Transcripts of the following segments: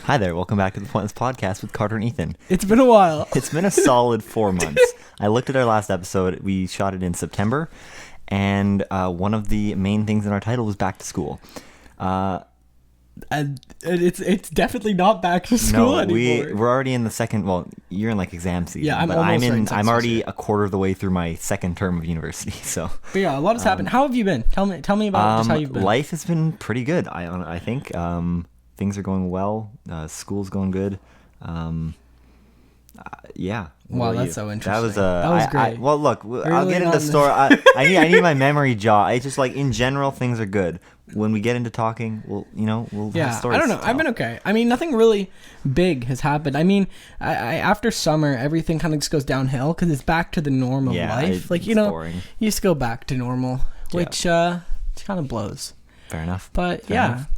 Hi there, welcome back to the Pointless Podcast with Carter and Ethan. It's been a while. It's been a solid 4 months. I looked at our last episode. We shot it in September, and one of the main things in our title was back to school. And it's definitely not back to school anymore. We're already in the second. Well, you're in like exam season. Yeah, I'm almost in I'm already a quarter of the way through my second term of university. So, but yeah, a lot has happened. How have you been? Tell me about just how you've been. Life has been pretty good. I think things are going well. School's going good. Yeah. Wow, that's so interesting. That was great. Well, look, I'll get into the story. I need my memory jog. It's just like in general, things are good. When we get into talking, we'll have stories. I don't know. To tell. I've been okay. I mean, nothing really big has happened. I mean, I after summer, everything kind of just goes downhill because it's back to the norm of life. Like, boring. You just go back to normal, which kind of blows. Fair enough. But Fair enough.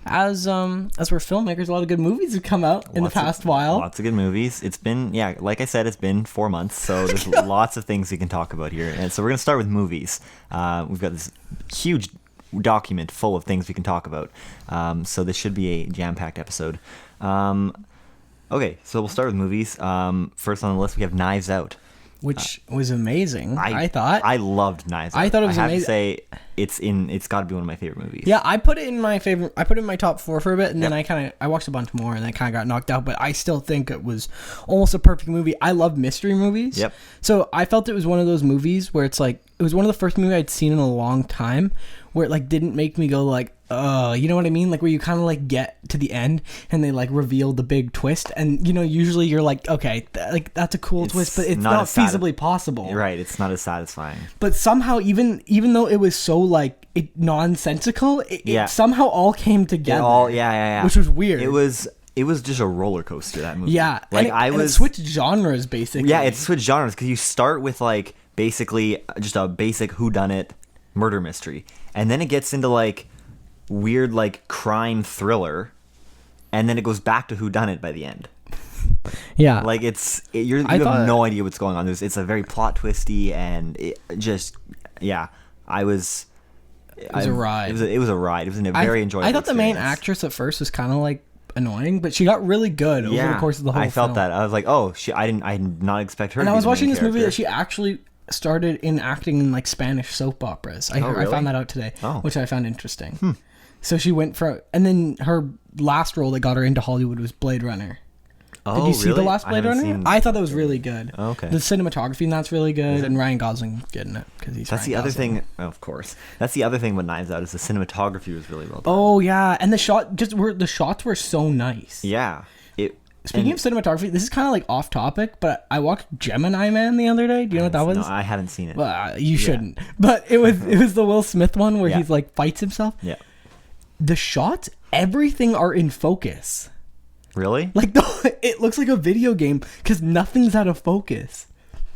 As we're filmmakers, a lot of good movies have come out in the past while. Lots of good movies. It's been, like I said, it's been 4 months, so there's lots of things we can talk about here. And so we're going to start with movies. We've got this huge document full of things we can talk about. So this should be a jam-packed episode. Okay, so we'll start with movies. First on the list, we have Knives Out. Which was amazing, I thought. I loved Knives Out. I thought it was amazing. I have to say, it's got to be one of my favorite movies. Yeah, I put it in my favorite. I put it in my top 4 for a bit, and then I watched a bunch more, and I kind of got knocked out. But I still think it was almost a perfect movie. I love mystery movies. Yep. So I felt it was one of those movies where it's like it was one of the first movies I'd seen in a long time, where it like didn't make me go like, you know what I mean? Like where you kind of like get to the end and they like reveal the big twist, and usually you're like, okay, that's a cool twist, but it's not feasibly possible. Right, it's not as satisfying. But somehow, even though it was so like nonsensical, it somehow all came together. Which was weird. It was just a roller coaster, that movie. Yeah, like it switched genres basically. Yeah, it switched genres because you start with like basically just a basic whodunit murder mystery, and then it gets into like weird like crime thriller, and then it goes back to whodunit by the end. Yeah, like you have no idea what's going on. It's a very plot twisty, and it just it was a ride. It was a ride. It was a very enjoyable. I thought the main actress at first was kind of like annoying, but she got really good over the course of the whole film. I felt that. I was like, oh, I did not expect her. And I was watching this movie that she actually started in acting in like Spanish soap operas. I found that out today, which I found interesting. So she went and then her last role that got her into Hollywood was Blade Runner. Did you see the last Blade Runner? I thought that was really good. Oh, okay. The cinematography in that's really good, and Ryan Gosling getting it because he's. That's Ryan the other Gosling. thing. Of course, that's the other thing with Knives Out is the cinematography was really well done. Oh yeah, and the shots were so nice. Yeah. Speaking of cinematography, this is kind of like off topic, but I watched Gemini Man the other day. Do you know what that was? No, I haven't seen it. Well, you shouldn't. But it was the Will Smith one where he's like fights himself. Yeah. The shots, everything are in focus. Really? Like it looks like a video game because nothing's out of focus.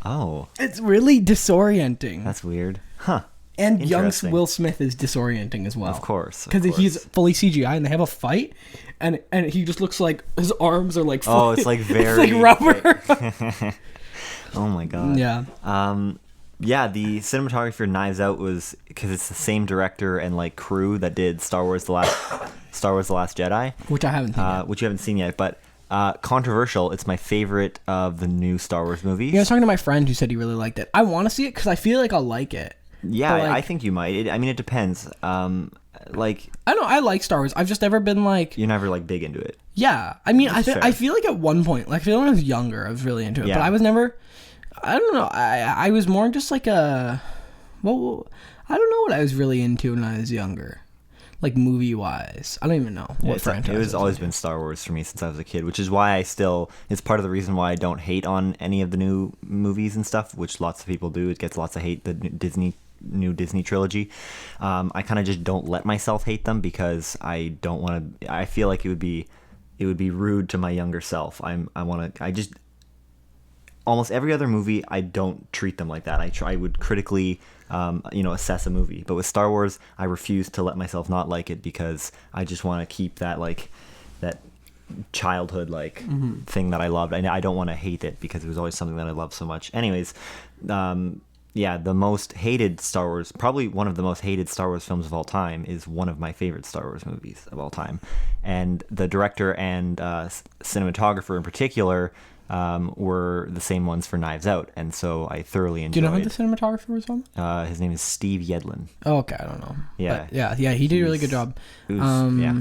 Oh. It's really disorienting. That's weird. Huh. And young Will Smith is disorienting as well. Of course. Because he's fully CGI and they have a fight and he just looks like his arms are like oh, it's like very it's like rubber. Oh my god. Yeah. Yeah, the cinematography for Knives Out was because it's the same director and like crew that did Star Wars: The Last Jedi, which I haven't seen yet. Which you haven't seen yet, but controversial. It's my favorite of the new Star Wars movies. Yeah, I was talking to my friend who said he really liked it. I want to see it because I feel like I'll like it. Yeah, I think you might. It depends. Like I know I like Star Wars. I've just never been like you're never like big into it. Yeah, I mean, I feel like at one point, like I feel when I was younger, I was really into it, but I was never. I don't know. I was more just like I don't know what I was really into when I was younger, like movie wise. I don't even know what franchise. It was always been Star Wars for me since I was a kid, which is why it's part of the reason why I don't hate on any of the new movies and stuff, which lots of people do. It gets lots of hate. The new Disney trilogy. I kind of just don't let myself hate them because I don't want to. I feel like it would be rude to my younger self. Almost every other movie, I don't treat them like that. I would critically, assess a movie. But with Star Wars, I refuse to let myself not like it because I just want to keep that that childhood thing that I loved. I don't want to hate it because it was always something that I loved so much. Anyways, yeah, the most hated Star Wars, probably one of the most hated Star Wars films of all time, is one of my favorite Star Wars movies of all time. And the director and cinematographer in particular were the same ones for Knives Out, and so I thoroughly Do you know who enjoyed. the cinematographer was on? His name is Steve Yedlin. Oh, okay, I don't know. Yeah. But yeah, he did a really good job. It was- yeah.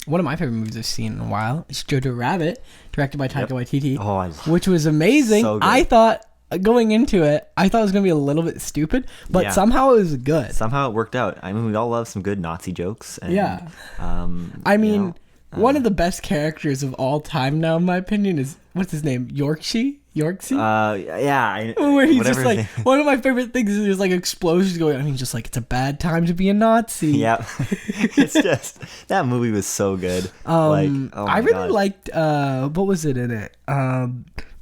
One of my favorite movies I've seen in a while is Jojo Rabbit, directed by Taika Waititi, Oh, I love which was amazing. So good. I thought going into it, I thought it was gonna be a little bit stupid, but Yeah. somehow it was good. Somehow it worked out. I mean, we all love some good Nazi jokes. And, Yeah. I I mean, one of the best characters of all time now, in my opinion, is what's his name? Yorkshire? yeah. Where he's whatever just like, his name- one of my favorite things is there's like explosions going on. I mean, just like, it's a bad time to be a Nazi. Yeah. It's just, that movie was so good. Like, oh my I really God. liked, what was it in it?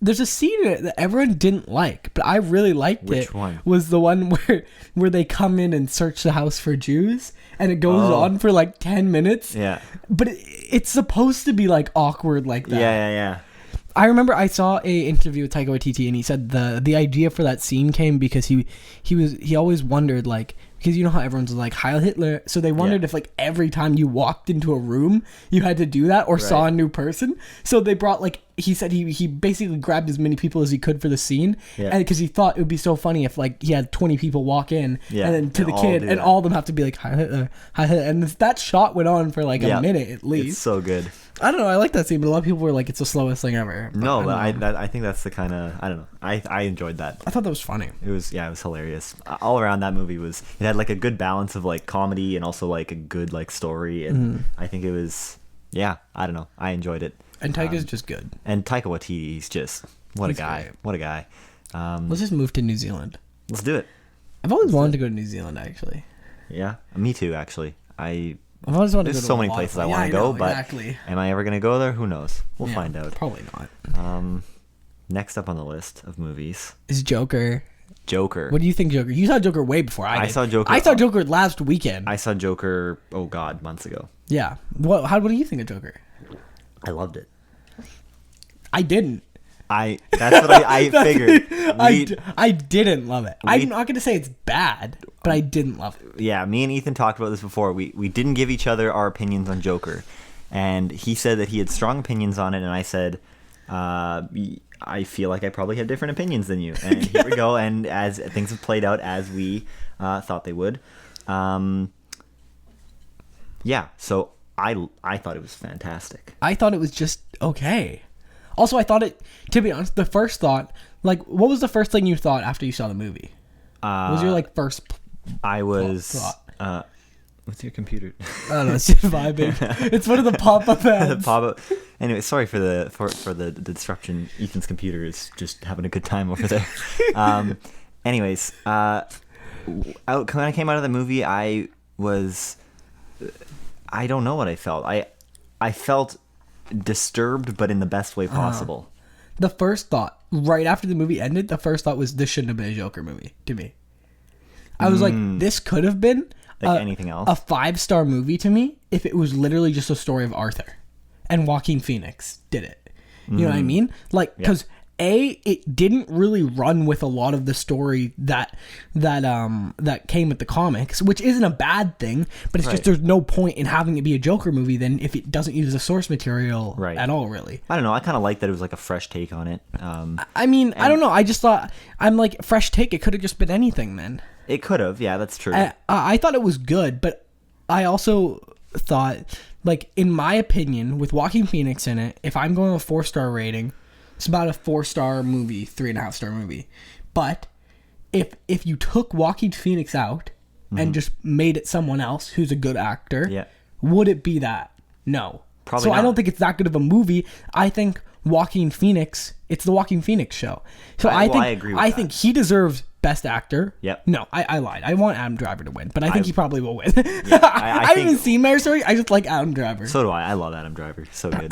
There's a scene in it that everyone didn't like, but I really liked it. Which one? Was the one where they come in and search the house for Jews, and it goes Oh. on for like 10 minutes. Yeah. But it's supposed to be like awkward like that. Yeah. I remember I saw a interview with Taika Waititi, and he said the idea for that scene came because he always wondered, like, because you know how everyone's like Heil Hitler, so they wondered Yeah. if like every time you walked into a room you had to do that or saw a new person. So they brought, like, he said he basically grabbed as many people as he could for the scene, Yeah. and because he thought it would be so funny if like he had 20 people walk in, Yeah, and then to and the all kid, do and that. all of them have to be like Heil Hitler, Heil Hitler, and that shot went on for like a Yeah. minute at It's least. so good. I don't know, I like that scene, but a lot of people were like, it's the slowest thing ever. But No, I but don't know. I think that's the kind of, I don't know. I enjoyed that. I thought that was funny. It was hilarious. All around, that movie it had like a good balance of like comedy and also like a good like story, and I think it was, I don't know. I enjoyed it. And Taika's just good. And Taika Waititi, he's just, what He's a guy. great. What a guy. Let's just move to New Zealand. Let's do it. I've always wanted to go to New Zealand, actually. Yeah, me too, actually. I've always wanted to go There's to so a many lot places of- I Yeah, want to go, know, but exactly. am I ever going to go there? Who knows? We'll Yeah, find out. Probably not. Next up on the list of movies, Is Joker. Joker. What do you think, Joker? You saw Joker way before I did. I saw Joker- I saw Joker last weekend. I saw Joker, oh God, months ago. Yeah. What do you think of Joker? I loved it. I didn't. That's what I figured. I didn't love it. we- I'm not going to say it's bad, but I didn't love it. Yeah, me and Ethan talked about this before. We didn't give each other our opinions on Joker, and he said that he had strong opinions on it, and I said, I feel like I probably have different opinions than you. And here we go. And as things have played out as we thought they would, So I thought it was fantastic. I thought it was just okay. Also, I thought it, to be honest, the first thought, like, what was the first thing you thought after you saw the movie? What was your, like, first... I was. thought. What's your computer? I don't know, it's just vibing. It's one of the pop-up The ads. pop-up. Anyway, sorry for the disruption. Ethan's computer is just having a good time over there. Anyways, when I came out of the movie, I don't know what I felt. I felt disturbed, but in the best way possible. The first thought, right after the movie ended, the first thought was, this shouldn't have been a Joker movie, to me. I was like, this could have been Like anything else? a 5-star movie to me if it was literally just a story of Arthur. And Joaquin Phoenix did it. You know what I mean? Like, because it didn't really run with a lot of the story that came with the comics, which isn't a bad thing, but it's just Right. there's no point in having it be a Joker movie then if it doesn't use the source material Right. at all, really. I don't know. I kind of like that it was like a fresh take on it. I mean, I don't know. I just thought, I'm like, fresh take. It could have just been anything then. It could have. Yeah, that's true. I thought it was good, but I also thought, like, in my opinion, with Joaquin Phoenix in it, if I'm going with a 4-star rating, it's about a 4-star movie, 3.5-star movie. But if you took Joaquin Phoenix out and just made it someone else who's a good actor, Yeah. would it be that? No. Probably So I not. don't think it's that good of a movie. I think Joaquin Phoenix, it's the Joaquin Phoenix show. So I think I agree with I that. think he deserves Best Actor. Yep. No, I lied. I want Adam Driver to win, but I think he probably will win. I I haven't even think- seen Marriage Story. I just like Adam Driver. So do I. I love Adam Driver. So good.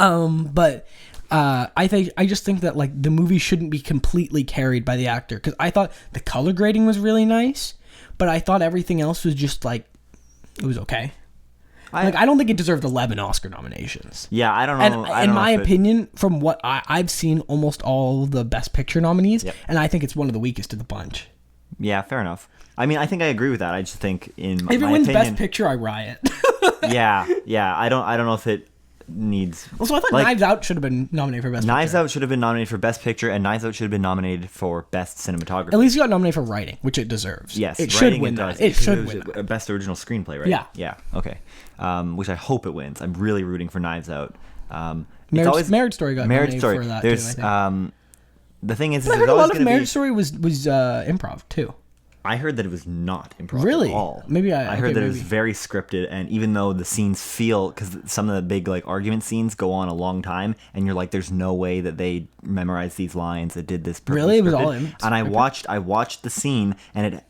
But I just think that, like, the movie shouldn't be completely carried by the actor, because I thought the color grading was really nice, but I thought everything else was just like, it was okay. I don't think it deserved 11 Oscar nominations. Yeah, I don't know. And I in don't know my if it- opinion, from what I've seen, almost all the Best Picture nominees, Yep. and I think it's one of the weakest of the bunch. Yeah, fair enough. I mean, I think I agree with that. I just think in If it my wins opinion, Best Picture, I riot. yeah. I don't know if it needs. Also, I thought like, Knives Out should have been nominated for Best Knives Picture. Out should have been nominated for Best Picture, and Knives Out should have been nominated for Best Cinematography. At least it got nominated for writing, which it deserves. Yes, it should writing win does. that. It Because should was win that. a Best Original Screenplay, right? Yeah. Yeah. Okay. Which I hope it wins. I'm really rooting for Knives Out. Marriage Story got Marriage nominated Story. for that There's too, I think. the thing is, I there's heard a always lot of gonna Marriage be, Story was improv too. I heard that it was not improv Really? at all. Maybe I heard okay, that it was maybe. very scripted, and even though the scenes feel, because some of the big like argument scenes go on a long time, and you're like, there's no way that they memorized these lines, that did this perfectly Really? It was all scripted. And I watched the scene, and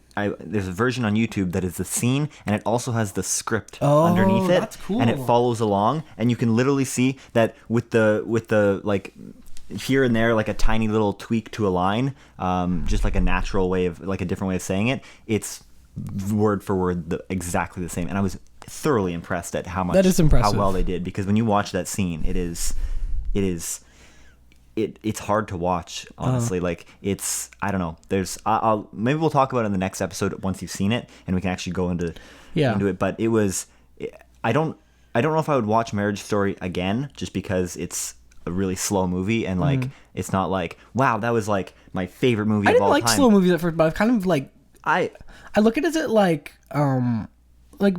there's a version on YouTube that is the scene, and it also has the script underneath it, that's cool. and it follows along, and you can literally see that with the like here and there, like a tiny little tweak to a line, just like a natural way of, like a different way of saying it, it's word for word exactly the same. And I was thoroughly impressed at how much, That is impressive. how well they did, because when you watch that scene, it's hard to watch, honestly. Like, it's, I don't know, I'll maybe we'll talk about it in the next episode once you've seen it, and we can actually go into it. But it was, I don't know if I would watch Marriage Story again, just because it's a really slow movie, and like it's not like, wow, that was like my favorite movie I of didn't all like time. slow movies at first, but I've kind of like I look at it as like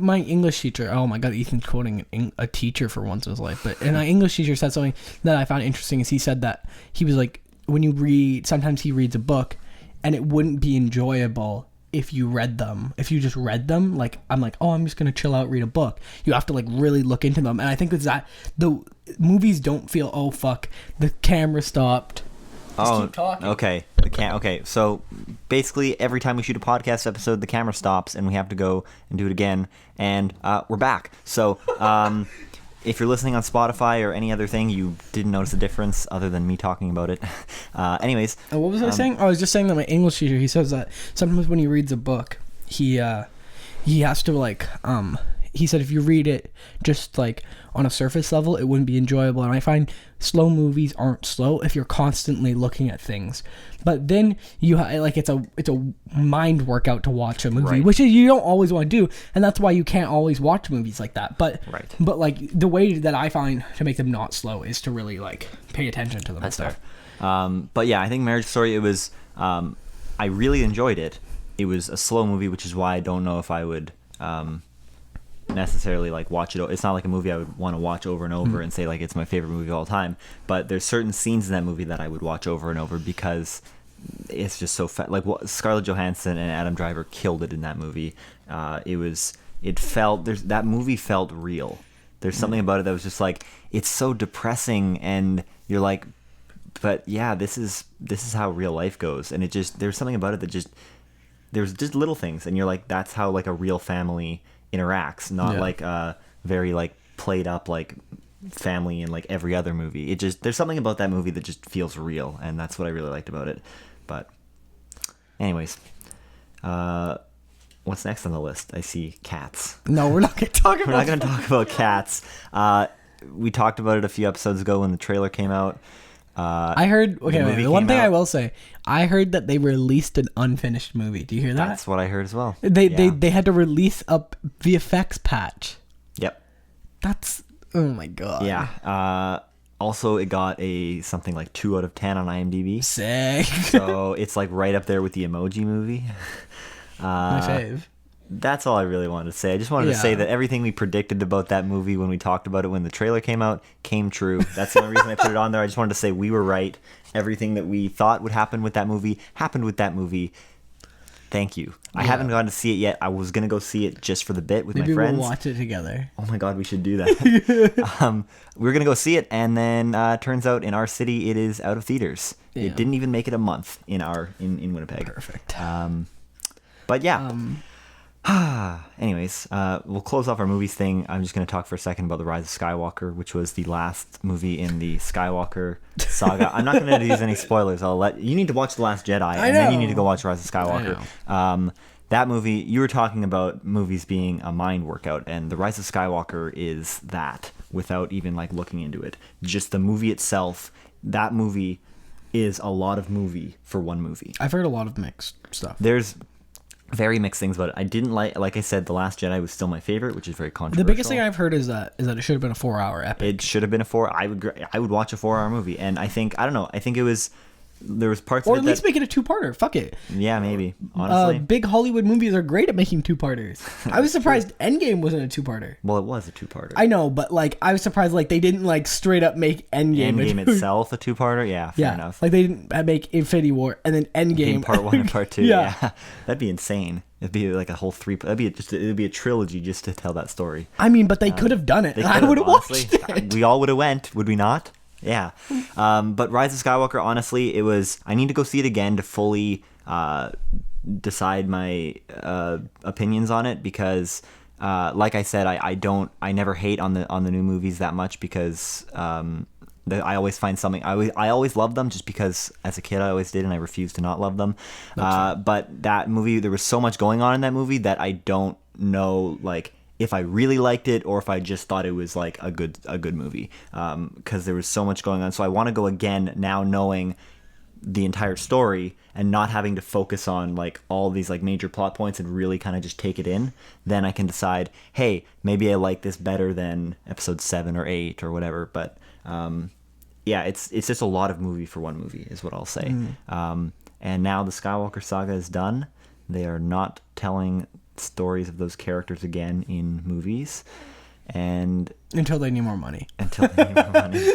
my English teacher. Oh my god, Ethan's quoting a teacher for once in his life. But and my English teacher said something that I found interesting. Is he said that he was like, when you read, sometimes he reads a book, and it wouldn't be enjoyable if you read them. If you just read them, like I'm like, oh, I'm just gonna chill out, read a book. You have to like really look into them. And I think it's that the movies don't feel, oh fuck, the camera stopped. Just keep talking. Okay. Okay. So basically, every time we shoot a podcast episode, the camera stops, and we have to go and do it again. And we're back. So if you're listening on Spotify or any other thing, you didn't notice a difference other than me talking about it. Anyways. What was I saying? Oh, I was just saying that my English teacher, he says that sometimes when he reads a book, he has to like he said if you read it just like on a surface level, it wouldn't be enjoyable. And I find slow movies aren't slow if you're constantly looking at things. But then you like it's a mind workout to watch a movie, Right. which is, you don't always want to do, and that's why you can't always watch movies like that. But Right. but like the way that I find to make them not slow is to really like pay attention to them. That's and fair. stuff. But yeah, I think Marriage Story, it was, I really enjoyed it. It was a slow movie, which is why I don't know if I would necessarily like watch it. It's not like a movie I would want to watch over and over and say like it's my favorite movie of all time. But there's certain scenes in that movie that I would watch over and over because it's just so like Scarlett Johansson and Adam Driver killed it in that movie. That movie felt real. There's something about it that was just like, it's so depressing, and you're like, but yeah, this is how real life goes. And there's something about it that there's just little things, and you're like, that's how like a real family interacts, not like a very like played up like family in like every other movie. There's something about that movie that just feels real, and that's what I really liked about it. But anyways, what's next on the list? I see Cats. No, we're not going to talk about. We're not going to talk about Cats. We talked about it a few episodes ago when the trailer came out. I heard. Okay, movie the one came thing I out. will say, I heard that they released an unfinished movie. Do you hear that? That's what I heard as well. They had to release a VFX patch. Yep. That's, oh my god. Yeah. Also, it got something like 2 out of 10 on IMDb. Sick. So it's like right up there with the Emoji Movie. My fave. That's all I really wanted to say. I just wanted to say Yeah. that everything we predicted about that movie when we talked about it when the trailer came out came true. That's the only reason I put it on there. I just wanted to say we were right. Everything that we thought would happen with that movie happened with that movie. Thank you. I haven't gone to see it yet. I was going to go see it just for the bit with Maybe my friends. we'll watch it together. Oh my god, we should do that. We were gonna go see it, and then turns out in our city it is out of theaters. Yeah. It didn't even make it a month in Winnipeg. Perfect. But yeah. Anyways, we'll close off our movies thing. I'm just gonna talk for a second about The Rise of Skywalker, which was the last movie in the Skywalker saga. I'm not gonna use any spoilers. You need to watch The Last Jedi, and then you need to go watch Rise of Skywalker. That movie, you were talking about movies being a mind workout, and The Rise of Skywalker is that, without even like looking into it. Just the movie itself, that movie is a lot of movie for one movie. I've heard a lot of mixed stuff. There's very mixed things about it. I didn't like I said, The Last Jedi was still my favorite, which is very controversial. The biggest thing I've heard is that it should have been a 4-hour epic. It should have been a 4. I would watch a 4-hour movie, and I don't know. I think it was there was parts or of it at least that, make it a 2-parter. Fuck it. yeah, maybe honestly. Big Hollywood movies are great at making 2-parters. I was surprised Endgame wasn't a 2-parter. Well, it was a 2-parter. I know, but like I was surprised like they didn't like straight up make Endgame. Endgame itself a 2-parter. Yeah, fair enough. Like they didn't make Infinity War and then Endgame Game part 1 and part 2. Yeah. Yeah, that'd be insane. It'd be like a whole 3. It'd be a trilogy just to tell that story. I mean, but they could have done it. They I could've, would have honestly. watched it. We all would have went, would we not? Yeah. But Rise of Skywalker, honestly, it was. I need to go see it again to fully decide my opinions on it because, like I said, I never hate on the new movies that much because I always find something. I always love them just because as a kid I always did, and I refuse to not love them. But that movie, there was so much going on in that movie that I don't know like if I really liked it or if I just thought it was like a good movie, because there was so much going on. So I want to go again now, knowing the entire story and not having to focus on like all these like major plot points and really kind of just take it in. Then I can decide, hey, maybe I like this better than episode 7 or 8 or whatever. But yeah, it's just a lot of movie for one movie is what I'll say. And now the Skywalker saga is done. They are not telling stories of those characters again in movies, and Until they need more money. until they need more money.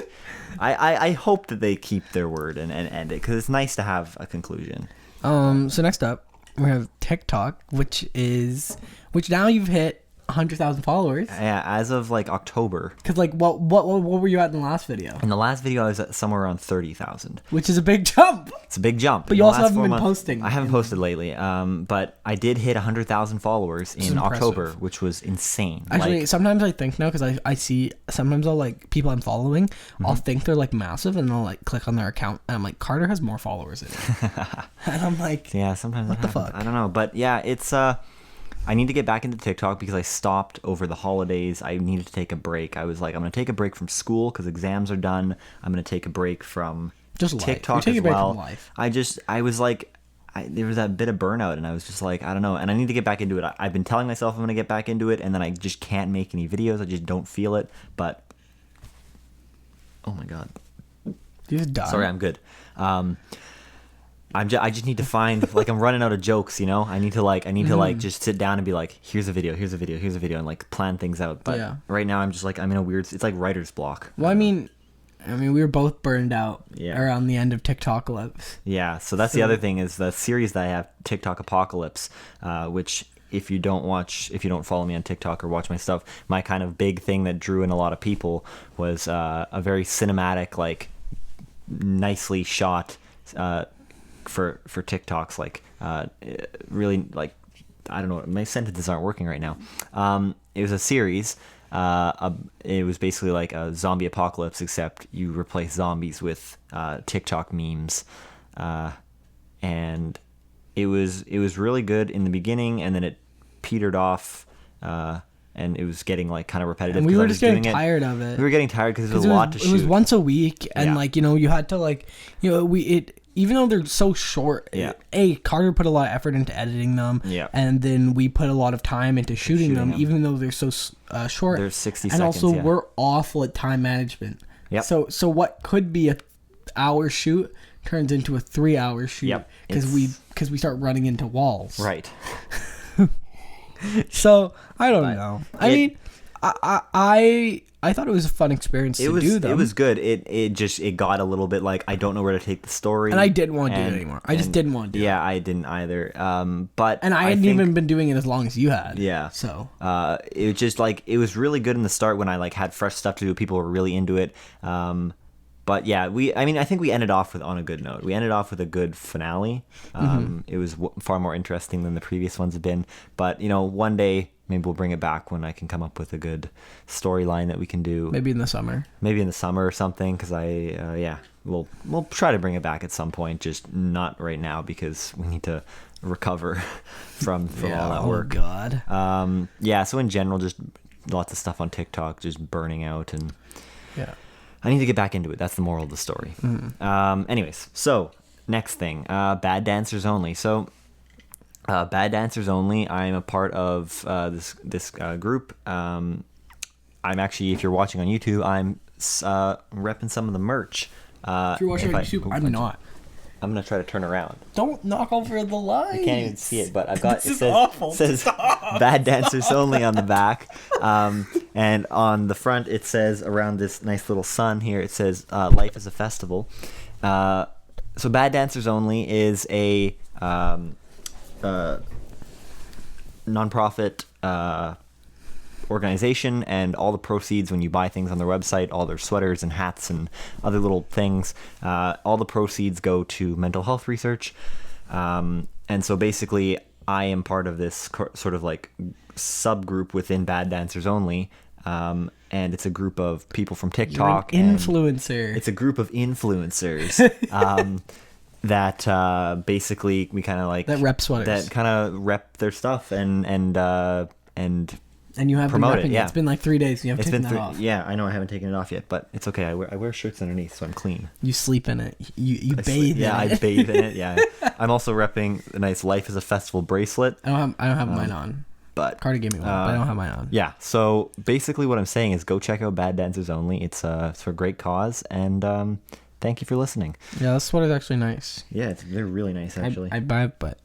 I hope that they keep their word and end it, because it's nice to have a conclusion. So next up we have TikTok, which now you've hit 100,000 followers. Yeah, as of like October. Because like what were you at in the last video? In the last video, I was at somewhere around 30,000. Which is a big jump. It's a big jump. But you also haven't been posting. I haven't posted lately. But I did hit 100,000 followers in October, which was insane. Actually, sometimes I think now, because I see, sometimes I'll like, people I'm following, I'll think they're like massive, and I'll like click on their account, and I'm like, Carter has more followers than me. And I'm like, yeah, sometimes what that the happens. fuck? I don't know. But yeah, it's I need to get back into TikTok because I stopped over the holidays. I needed to take a break. I was like, I'm going to take a break from school because exams are done. I'm going to take a break from just TikTok You're taking as a break well. from life. I was like, there was that bit of burnout, and I was just like, I don't know. And I need to get back into it. I've been telling myself I'm going to get back into it, and then I just can't make any videos. I just don't feel it. But, oh my God. You just died. Sorry, I'm good. I just need to find, like, I'm running out of jokes, you know? I need to like just sit down and be like, here's a video, and like plan things out. But Yeah. right now I'm just like, I'm in a weird, it's like writer's block. Well, I mean, we were both burned out Yeah. around the end of TikTok lives. Yeah, so that's the other thing is the series that I have, TikTok Apocalypse, which if you don't follow me on TikTok or watch my stuff, my kind of big thing that drew in a lot of people was a very cinematic, like nicely shot for TikToks, like really, like, I don't know, my sentences aren't working right now. It was a series. It was basically like a zombie apocalypse, except you replace zombies with TikTok memes, and it was really good in the beginning, and then it petered off, and it was getting like kind of repetitive. And we 'cause I were was just getting doing tired of it. We were getting tired because there was a lot to shoot. It was once a week, and Yeah. like, you know, you had to like, you know, even though they're so short. Yeah. Carter put a lot of effort into editing them. Yeah. And then we put a lot of time into shooting them, even though they're so short. They're 60 and seconds. also, yeah. we're awful at time management. Yep. So what could be a hour shoot turns into a 3-hour shoot. Yep. Because we start running into walls. Right. So I don't know. I mean, I thought it was a fun experience to do them. It was good. It got a little bit like, I don't know where to take the story, And I didn't want to do it anymore. I just didn't want to do it. Yeah, I didn't either. But And I hadn't think, even been doing it as long as you had. Yeah. So it was just like, it was really good in the start when I like had fresh stuff to do. People were really into it. But yeah, I think we ended off on a good note. We ended off with a good finale. It was far more interesting than the previous ones have been. But, you know, one day maybe we'll bring it back when I can come up with a good storyline that we can do. maybe in the summer. Maybe in the summer or something, because we'll try to bring it back at some point, just not right now because we need to recover from all that work. Oh God. So in general, just lots of stuff on TikTok, just burning out, and Yeah. I need to get back into it. That's the moral of the story. Anyways, so next thing, Bad Dancers Only. So Bad Dancers Only. I'm a part of this group. I'm actually, if you're watching on YouTube, I'm repping some of the merch. If you're watching on YouTube, I'm not. I'm gonna try to turn around. Don't knock over the lights. You can't even see it, but I've got This is awful. It says Bad Dancers Only on the back, and on the front it says, around this nice little sun here, it says Life is a Festival. So Bad Dancers Only is a nonprofit organization, and all the proceeds, when you buy things on their website, all their sweaters and hats and other little things, all the proceeds go to mental health research. And so basically I am part of this sort of like subgroup within Bad Dancers Only, and it's a group of people from TikTok. You're an influencer. It's a group of influencers that basically we kind of like That rep sweaters. that kind of rep their stuff and And you have promote been repping it, yeah. It's been like 3 days. And you haven't it's taken been that off. yeah, I know I haven't taken it off yet, but it's okay. I wear shirts underneath, so I'm clean. You sleep in it. You bathe in yeah, it. I bathe in it. Yeah, I'm also repping the nice Life is a Festival bracelet. I don't have mine on. But Carter gave me one, but I don't have mine on. Yeah, so basically what I'm saying is go check out Bad Dancers Only. It's for a great cause, and thank you for listening. Yeah, this sweater's actually nice. Yeah, they're really nice actually. I buy it, but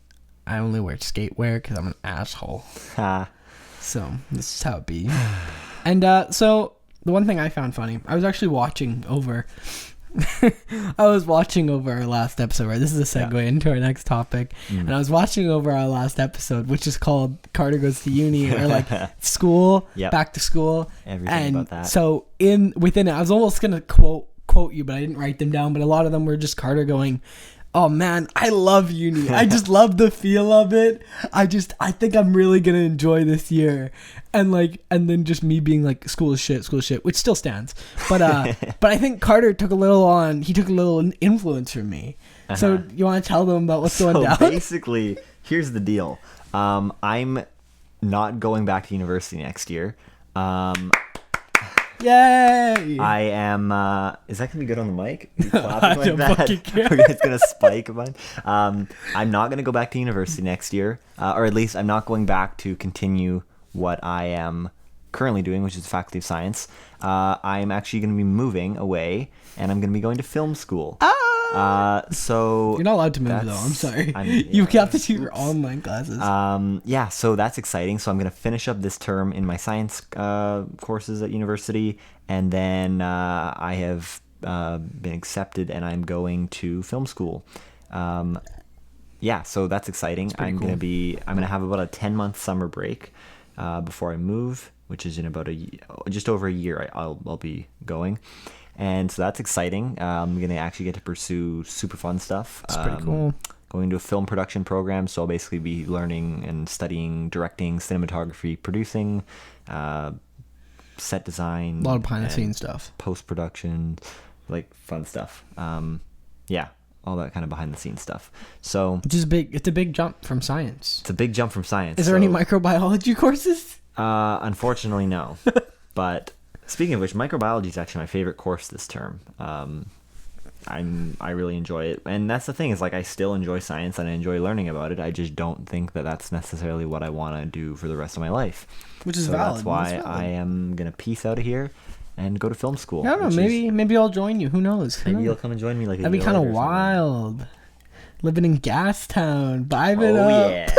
I only wear skate wear because I'm an asshole. Ha. So this is how it be. And so the one thing I found funny, I was actually watching over our last episode, right? This is a segue into our next topic. And I was watching over our last episode, which is called Carter Goes to Uni, or like school, Yep. back to school. Everything And about that. so within it, I was almost gonna quote you, but I didn't write them down. But a lot of them were just Carter going, "Oh man, I love uni. I just love the feel of it. I think I'm really gonna enjoy this year." And then just me being like, school is shit, which still stands. But but I think Carter took a little influence from me. So you want to tell them about what's going down? Basically, here's the deal. I'm not going back to university next year. Yay! I am. Is that gonna be good on the mic? Are you I clapping like don't that? fucking care. It's gonna spike a bunch. I'm not gonna go back to university next year, or at least I'm not going back to continue what I am currently doing, which is Faculty of Science. I'm actually gonna be moving away, and I'm gonna be going to film school. So You're not allowed to move though. I'm sorry. yeah. You have to do your online classes. yeah, so that's exciting. So I'm going to finish up this term in my science courses at university, and then I have been accepted, and I'm going to film school. Yeah, so that's exciting. I'm cool. going to have about a 10-month summer break before I move, which is in about just over a year. I'll be going. And so that's exciting. I'm going to actually get to pursue super fun stuff. It's pretty cool. Going to a film production program, so I'll basically be learning and studying directing, cinematography, producing, set design. A lot of behind the scenes stuff. Post-production, like fun stuff. Yeah, all that kind of behind the scenes stuff. So Which is big. It's a big jump from science. it's a big jump from science. Is there any microbiology courses? Unfortunately, no. But speaking of which, microbiology is actually my favorite course this term. I really enjoy it, and that's the thing, is like I still enjoy science and I enjoy learning about it. I just don't think that that's necessarily what I want to do for the rest of my life. Which is So valid. that's why That's valid. I am gonna peace out of here and go to film school. I don't know. which is- Maybe I'll join you. Who knows? Who maybe knows? you'll come and join me like a That'd be year kind of later or something. wild. Living in Gastown, vibing Oh up. yeah.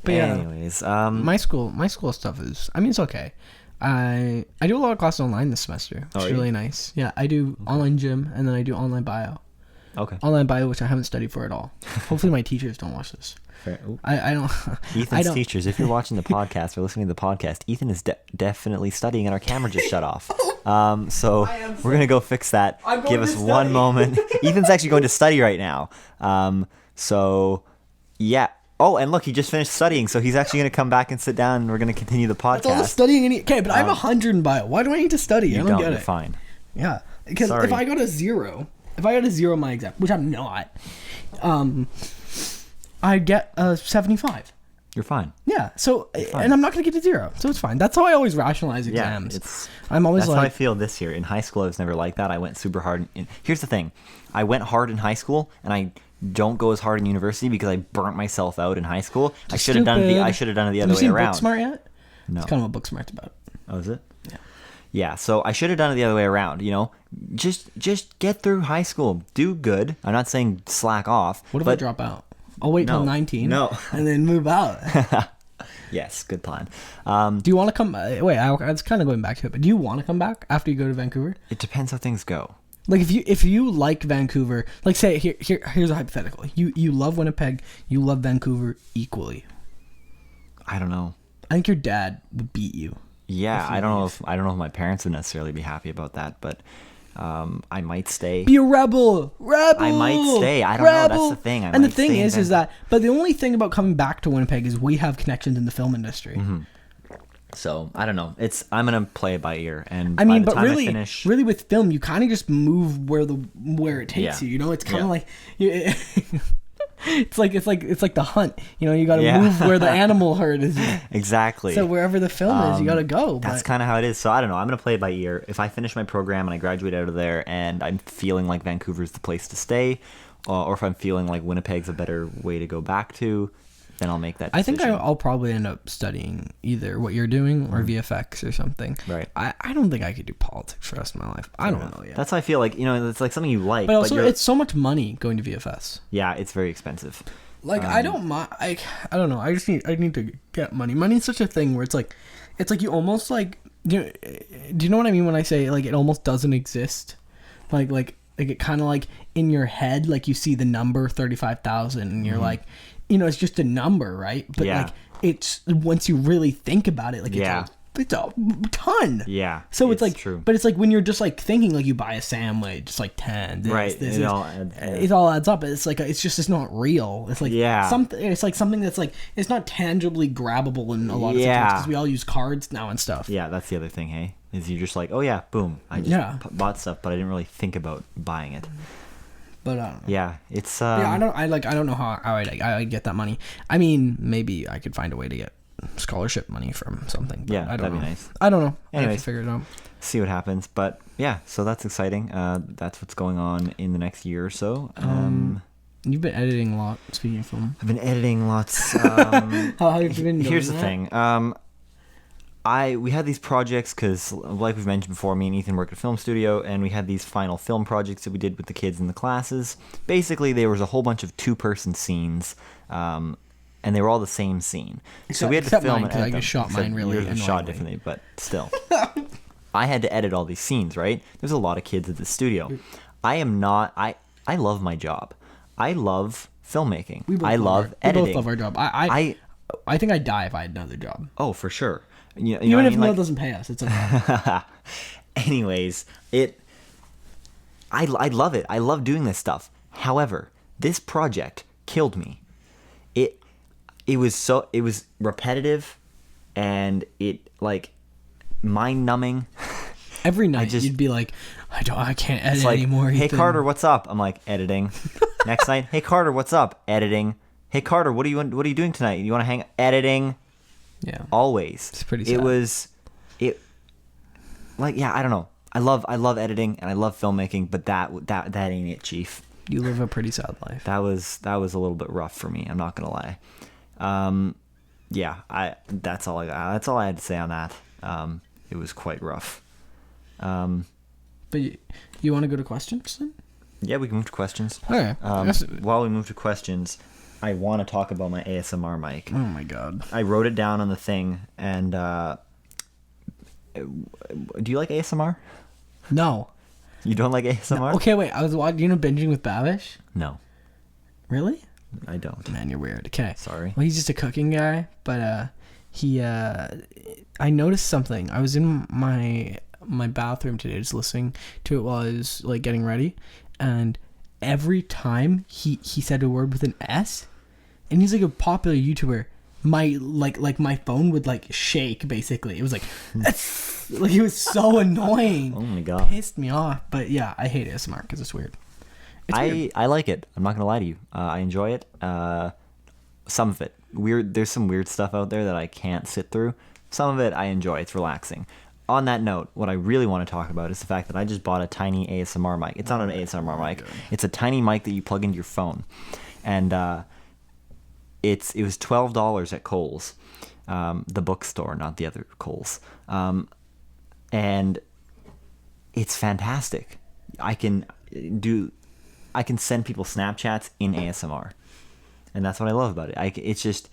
But yeah. Anyways, My school stuff is. I mean, it's okay. I do a lot of classes online this semester. Oh, It's yeah? really nice. Yeah, I do online gym, and then I do online bio. okay. Online bio, which I haven't studied for at all. Hopefully, my teachers don't watch this. Fair. Ooh. I don't. Ethan's I don't. teachers, if you're watching the podcast or listening to the podcast, Ethan is definitely studying, and our camera just shut off. So we're gonna go fix that. I'm going Give to us one study. moment. Ethan's actually going to study right now. So yeah. Oh, and look, he just finished studying, so he's actually gonna come back and sit down, and we're gonna continue the That's all the podcast. studying. Okay, but I have 100 in bio. Why do I need to study? I You don't don't. get You're it. fine. Yeah, because Sorry. if I got a zero in my exam, which I'm not, I'd get a 75. You're fine. Yeah. So, fine. and I'm not gonna get a zero, so it's fine. That's how I always rationalize Yeah. exams. I'm always That's how I like, feel this year. In high school, I was never like that. I went super hard. Here's the thing. I went hard in high school, and I don't go as hard in university because I burnt myself out in high school. I Just should have done stupid. I should have done it the Have other you way seen around. Booksmart yet? No. It's kind of what Booksmart's about. Oh, is it? Yeah. Yeah, so I should have done it the other way around, you know? Just get through high school. Do good. I'm not saying slack off. What if but I drop out? I'll wait till No. 19. No. And then move out. Yes, good plan. Do you want to come? Wait, I was kind of going back to it, but do you want to come back after you go to Vancouver? It depends how things go. Like if you like Vancouver, like say here's a hypothetical. You love Winnipeg, you love Vancouver equally. I don't know. I think your dad would beat you. Yeah, I don't know if my parents would necessarily be happy about that, but I might stay. Be a rebel. I might stay. I don't know. That's the thing. And the might thing stay in is that, but the only thing about coming back to Winnipeg is we have connections in the film industry. Mm-hmm. So I don't know. I'm gonna play it by ear, and I mean, by the but time really, I finish, really with film, you kind of just move where it takes Yeah. you. You know, it's kind Yeah. of like it's like the hunt. You know, you got to Yeah. move where the animal herd is. exactly. So wherever the film is, you got to go. That's But kind of how it is. So I don't know. I'm gonna play it by ear. If I finish my program and I graduate out of there, and I'm feeling like Vancouver's the place to stay, or if I'm feeling like Winnipeg's a better way to go back to, then I'll make that I decision. think I'll probably end up studying either what you're doing or VFX or something. Right. I don't think I could do politics for the rest of my life. I don't know yet. That's how I feel like, it's like something you like. But also, you're- it's so much money going to VFS. yeah, it's very expensive. Like I don't mind. I don't know. I need to get money. Money's such a thing where it's like you almost like do you know what I mean when I say like it almost doesn't exist, like it kind of like in your head like you see the number 35,000 and you're like, it's just a number, right? But Yeah. like it's once you really think about it, like Yeah. it's a ton. Yeah. So it's like, true. but it's like when you're just like thinking like you buy a sandwich, it's like 10. Right, This, it all adds up. it all adds up. It's like it's not real. It's like Yeah. something. It's like something that's like it's not tangibly grabbable in a lot of Yeah. situations because we all use cards now and stuff. Yeah, that's the other thing, hey? Is you're just like, oh yeah, boom. I just Yeah. bought stuff, but I didn't really think about buying it. But I don't know. Yeah, it's Yeah, I don't know how I'd get that money. I mean, maybe I could find a way to get scholarship money from something. But Yeah, I don't that'd be know. nice. I don't know. I have Anyways. to figure it out. see what happens. But yeah, so that's exciting. That's what's going on in the next year or so. You've been editing a lot. Speaking of film, I've been editing lots. how have you been doing Here's the that? thing. We had these projects because, like we've mentioned before, me and Ethan work at a film studio, and we had these final film projects that we did with the kids in the classes. Basically, there was a whole bunch of two-person scenes, and they were all the same scene. So we had to Except film mine, and 'cause I edit just them. shot mine Except really yours was shot annoyingly. differently, but still. I had to edit all these scenes, right? There's a lot of kids at the studio. I am not. I love my job. I love filmmaking. I love editing. We both love our job. I think I'd die if I had another job. Oh, for sure. You know Even what I if mean? Neil Like- doesn't pay us, it's okay. Anyways, I love it. I love doing this stuff. However, this project killed me. It was repetitive, and it like mind numbing. Every night just- you'd be like, I can't edit It's like, anymore. hey Ethan." Carter, what's up? I'm like, editing. Next night, hey Carter, what's up? Editing. Hey Carter, what are you doing tonight? You want to hang? Editing. Yeah. Always. It's pretty It sad. was like, yeah, I don't know. I love editing and I love filmmaking, but that ain't it, chief. You live a pretty sad life. That was a little bit rough for me. I'm not gonna lie. Yeah, that's all I had to say on that. It was quite rough. But you want to go to questions then? Yeah, we can move to questions. Okay. While we move to questions, I want to talk about my ASMR mic. Oh my god. I wrote it down on the thing, and do you like ASMR? No. You don't like ASMR? Okay, wait. I was watching. You know, binging with Babish. No, Really? I don't. Man, you're weird. Okay. Sorry. Well, he's just a cooking guy, but he. I noticed something. I was in my bathroom today, just listening to it while I was like getting ready, and every time he said a word with an S, and he's like a popular YouTuber. My my phone would like shake. Basically, it was like, like it was so annoying. Oh my god. Pissed me off. But yeah, I hate ASMR because it's weird. It's weird. I like it. I'm not gonna lie to you. I enjoy it. Some of it weird. There's some weird stuff out there that I can't sit through. Some of it I enjoy. It's relaxing. on that note, what I really want to talk about is the fact that I just bought a tiny ASMR mic. It's not an ASMR mic. It's a tiny mic that you plug into your phone. And it was $12 at Kohl's, the bookstore, not the other Kohl's. And it's fantastic. I can send people Snapchats in ASMR. And that's what I love about it. It's just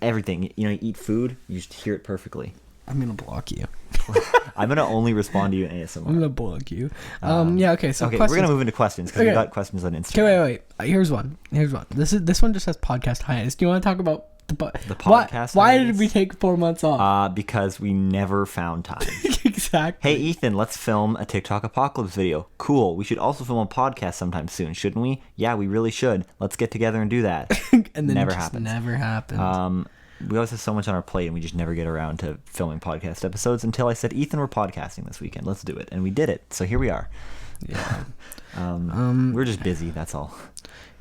everything. You eat food, you just hear it perfectly. I'm gonna block you. I'm gonna only respond to you in ASMR. I'm gonna block you. Yeah. Okay. So okay, questions. we're gonna move into questions because we got questions on Instagram. Okay. Wait. Here's one. This one just has podcast hiatus. Do you want to talk about the podcast? Why did we take 4 months off? Because we never found time. Exactly. Hey Ethan, let's film a TikTok apocalypse video. Cool. We should also film a podcast sometime soon, shouldn't we? Yeah, we really should. Let's get together and do that. And then never it just happens. Never happens. We always have so much on our plate, and we just never get around to filming podcast episodes until I said, Ethan, we're podcasting this weekend. Let's do it. And we did it. So here we are. Yeah. We're just busy. That's all.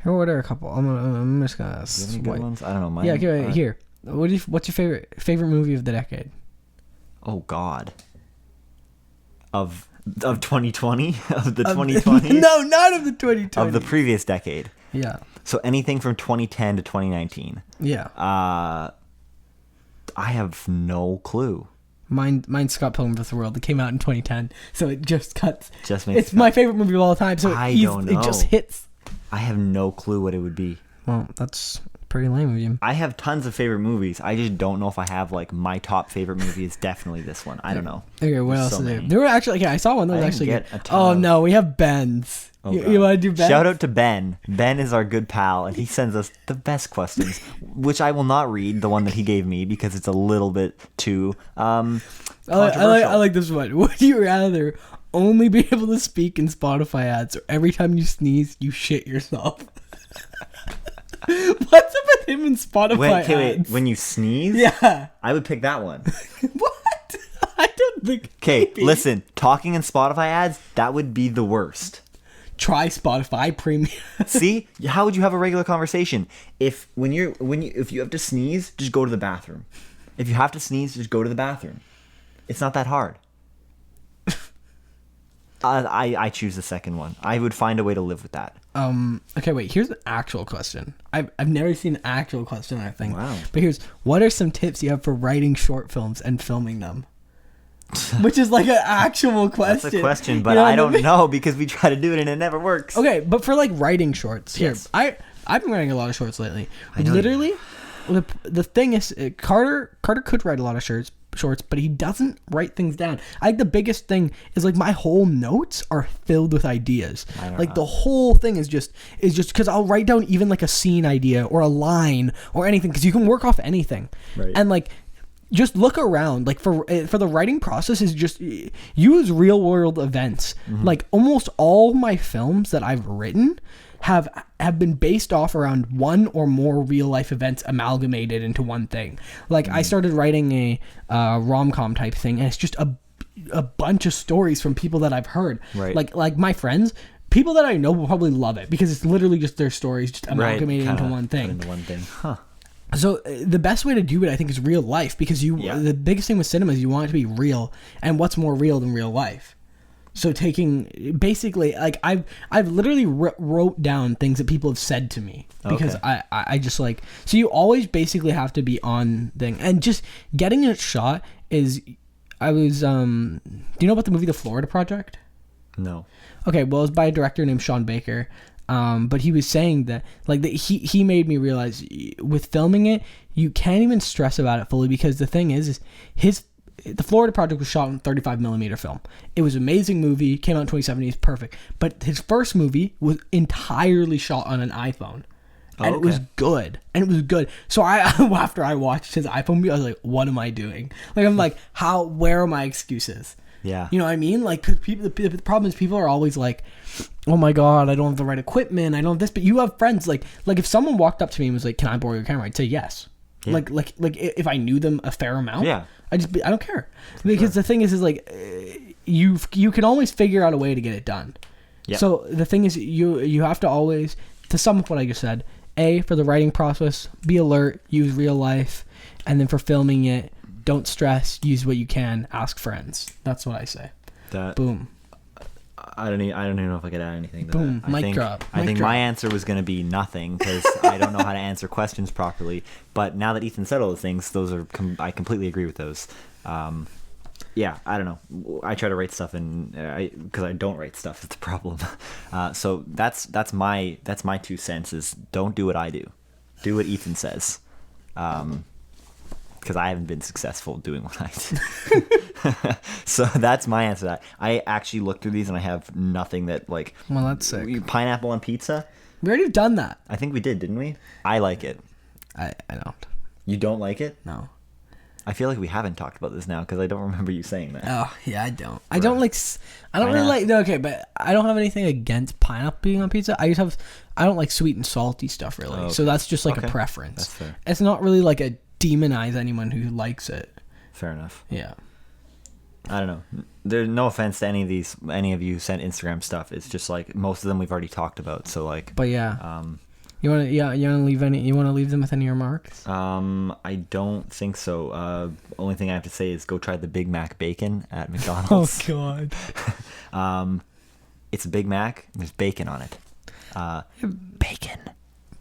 Here, what are a couple? I'm just gonna. Do you have any good ones? I don't know. Mine, yeah. Okay. Here. What's your favorite movie of the decade? Oh God. Of 2020? Of the 2020s? No, not of the 2020s. Of the previous decade. Yeah. So anything from 2010 to 2019. Yeah. I have no clue. Mine's Scott Pilgrim vs. the World. It came out in 2010, so it just cuts. It's my favorite movie of all time. So I don't know. It just hits. I have no clue what it would be. Well, that's pretty lame of you. I have tons of favorite movies. I just don't know if I have like my top favorite movie is definitely this one. I don't know. Okay, what else is there? There were actually. Okay, I saw one that was actually good. Oh no, we have Ben's. Oh, you want to do Ben? Shout out to Ben. Ben is our good pal, and he sends us the best questions, which I will not read, the one that he gave me, because it's a little bit too controversial. I like this one. Would you rather only be able to speak in Spotify ads, or every time you sneeze, you shit yourself? What's up with him in Spotify ads? Wait. When you sneeze? Yeah. I would pick that one. What? I don't think... Okay, listen. Talking in Spotify ads, that would be the worst. Try Spotify Premium. See, how would you have a regular conversation if if you have to sneeze, just go to the bathroom. If you have to sneeze, just go to the bathroom. It's not that hard. I choose the second one. I would find a way to live with that. Okay, wait. Here's an actual question. I've never seen an actual question, I think. Wow. But what are some tips you have for writing short films and filming them? Which is like an actual question. That's a question, but I don't know because we try to do it and it never works. Okay, but for like writing shorts, yes. I've been writing a lot of shorts lately. Literally, the thing is, Carter could write a lot of shorts, but he doesn't write things down. I think the biggest thing is like my whole notes are filled with ideas. Like the whole thing is just because I'll write down even like a scene idea or a line or anything, because you can work off anything. Right. And like, just look around. Like for the writing process is just use real world events. Mm-hmm. Like almost all my films that I've written have been based off around one or more real life events amalgamated into one thing. Like I started writing a rom-com type thing, and it's just a bunch of stories from people that I've heard. Right. Like my friends, people that I know will probably love it because it's literally just their stories just amalgamated into one thing. Into one thing. Huh. So the best way to do it, I think, is real life, because the biggest thing with cinema is you want it to be real, and what's more real than real life? So basically, like I've literally wrote down things that people have said to me, because I just like, so you always basically have to be on thing, and just getting it shot is, do you know about the movie The Florida Project? No. Okay, well, it's by a director named Sean Baker. But he was saying that, like, he made me realize with filming it, you can't even stress about it fully, because the thing is the Florida Project was shot in 35mm film. It was an amazing movie, came out in 2017, it's perfect. But his first movie was entirely shot on an iPhone. And it was good. So after I watched his iPhone movie, I was like, what am I doing? Like, I'm like, where are my excuses? Yeah. You know what I mean? Like, 'cause the problem is people are always like, oh my God, I don't have the right equipment, I don't have this, but you have friends, like if someone walked up to me and was like, can I borrow your camera? I'd say yes. Yeah. Like if I knew them a fair amount, yeah. I don't care. Because the thing is like, you can always figure out a way to get it done. Yep. So the thing is, you have to always, to sum up what I just said, for the writing process, be alert, use real life, and then for filming it, don't stress. Use what you can. Ask friends. That's what I say. That Boom. I don't even know if I could add anything to Boom. that. Mic drop. I Mic think drop. my answer was going to be nothing because I don't know how to answer questions properly. But now that Ethan said all the things, those are I completely agree with those. Yeah, I don't know. I try to write stuff because I don't write stuff. It's a problem. So that's my 2 cents. Is don't do what I do. Do what Ethan says. Because I haven't been successful doing what I do. So that's my answer to that. I actually looked through these and I have nothing that like. Well, that's sick. Pineapple on pizza. We already done that. I think we did, didn't we? I like it. I don't. You don't like it? No. I feel like we haven't talked about this now because I don't remember you saying that. Oh, yeah, I don't. I don't like... I don't really like... Okay, but I don't have anything against pineapple being on pizza. I don't like sweet and salty stuff, really. Okay. So that's just like Okay. a preference. That's fair. It's not really like a demonize anyone who likes it. Fair enough. Yeah. I don't know. There's no offense to any of you sent Instagram stuff. It's just like most of them we've already talked about. So like, But yeah. You want to leave them with any remarks? I don't think so. Only thing I have to say is go try the Big Mac bacon at Oh McDonald's. god. It's a Big Mac. There's bacon on it. Bacon.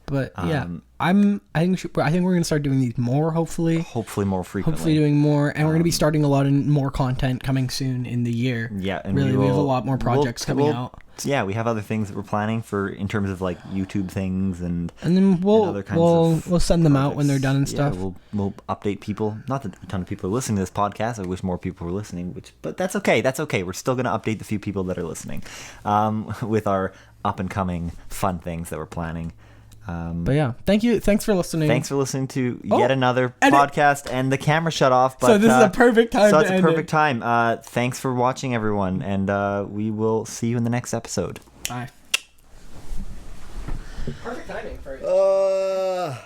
But yeah, I think we're gonna start doing these more. Hopefully more frequently. Hopefully doing more, and we're gonna be starting a lot of more content coming soon in the year. Yeah, and really, we have a lot more projects coming out. Yeah, we have other things that we're planning for in terms of like YouTube things and then other kinds of we'll send them out when they're projects. done and Yeah, stuff. we'll update people. Not that a ton of people are listening to this podcast. I wish more people were listening, but that's okay. That's okay. We're still gonna update the few people that are listening with our up and coming fun things that we're planning. But yeah, thanks for listening. Thanks for listening to yet another edit. podcast, and the camera shut off. But, So this is a perfect time. So to it's a end perfect it. time. Thanks for watching, everyone, and we will see you in the next episode. Bye. Perfect timing for it.